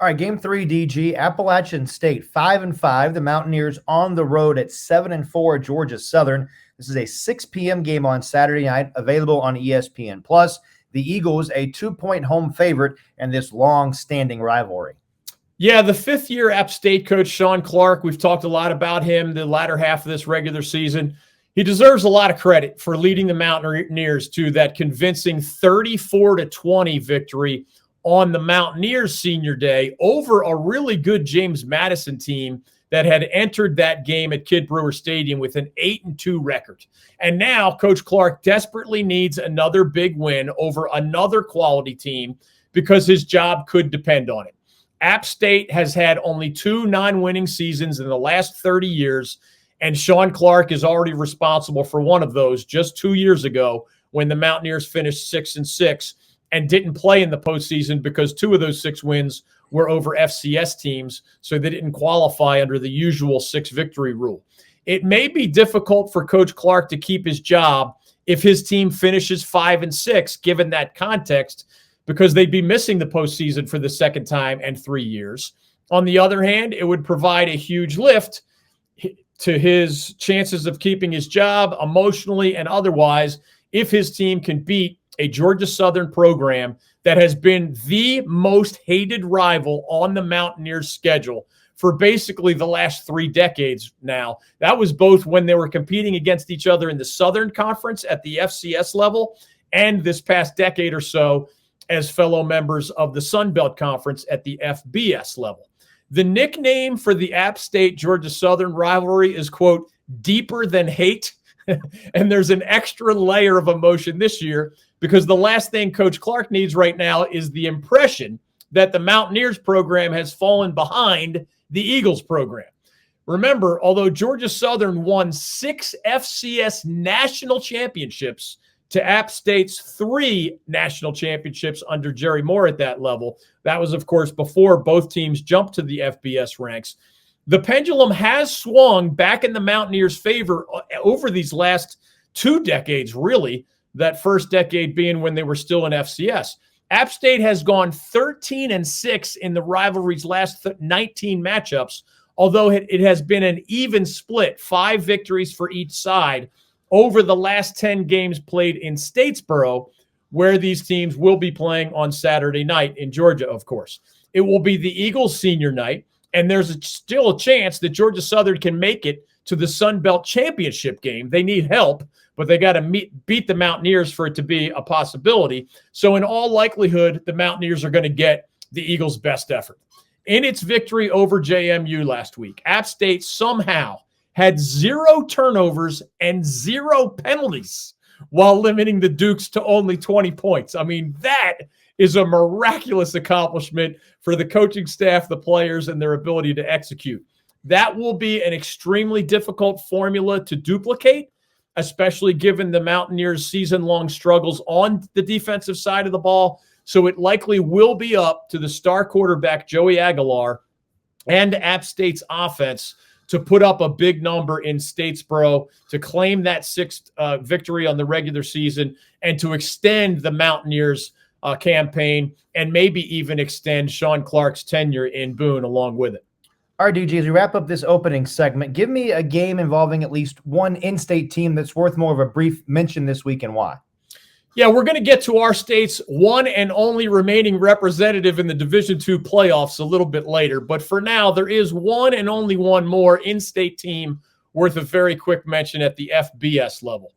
All right, game three, DG. Appalachian State 5-5. The Mountaineers on the road at 7-4. Georgia Southern. This is a 6 p.m. game on Saturday night, available on ESPN Plus. The Eagles a 2-point home favorite in this long-standing rivalry. Yeah, the fifth-year App State coach, Sean Clark, we've talked a lot about him the latter half of this regular season. He deserves a lot of credit for leading the Mountaineers to that convincing 34-20 victory on the Mountaineers senior day over a really good James Madison team that had entered that game at Kidd Brewer Stadium with an 8-2 record. And now Coach Clark desperately needs another big win over another quality team because his job could depend on it. App State has had only 2 non-winning seasons in the last 30 years, and Sean Clark is already responsible for one of those just 2 years ago when the Mountaineers finished 6-6 and didn't play in the postseason because 2 of those 6 wins were over FCS teams, so they didn't qualify under the usual 6-victory rule. It may be difficult for Coach Clark to keep his job if his team finishes 5-6, given that context, because they'd be missing the postseason for the second time in 3 years. On the other hand, it would provide a huge lift to his chances of keeping his job emotionally and otherwise if his team can beat a Georgia Southern program that has been the most hated rival on the Mountaineers' schedule for basically the last 3 decades now. That was both when they were competing against each other in the Southern Conference at the FCS level and this past decade or so as fellow members of the Sun Belt Conference at the FBS level. The nickname for the App State-Georgia Southern rivalry is, quote, deeper than hate. And there's an extra layer of emotion this year because the last thing Coach Clark needs right now is the impression that the Mountaineers program has fallen behind the Eagles program. Remember, although Georgia Southern won 6 FCS national championships to App State's 3 national championships under Jerry Moore at that level, that was, of course, before both teams jumped to the FBS ranks. The pendulum has swung back in the Mountaineers' favor over these last 2 decades, really, that first decade being when they were still in FCS. App State has gone 13-6 in the rivalry's last 19 matchups, although it has been an even split, 5 victories for each side over the last 10 games played in Statesboro, where these teams will be playing on Saturday night in Georgia, of course. It will be the Eagles' senior night, and there's still a chance that Georgia Southern can make it to the Sun Belt Championship game. They need help, but they got to beat the Mountaineers for it to be a possibility. So in all likelihood, the Mountaineers are going to get the Eagles' best effort. In its victory over JMU last week, App State somehow had 0 turnovers and 0 penalties while limiting the Dukes to only 20 points. I mean, that is a miraculous accomplishment for the coaching staff, the players, and their ability to execute. That will be an extremely difficult formula to duplicate, especially given the Mountaineers' season-long struggles on the defensive side of the ball. So it likely will be up to the star quarterback, Joey Aguilar, and App State's offense to put up a big number in Statesboro, to claim that 6th victory on the regular season, and to extend the Mountaineers' campaign and maybe even extend Sean Clark's tenure in Boone along with it. All right, DG, as we wrap up this opening segment, give me a game involving at least one in-state team that's worth more of a brief mention this week and why. Yeah, we're going to get to our state's one and only remaining representative in the Division II playoffs a little bit later. But for now, there is one and only one more in-state team worth a very quick mention at the FBS level.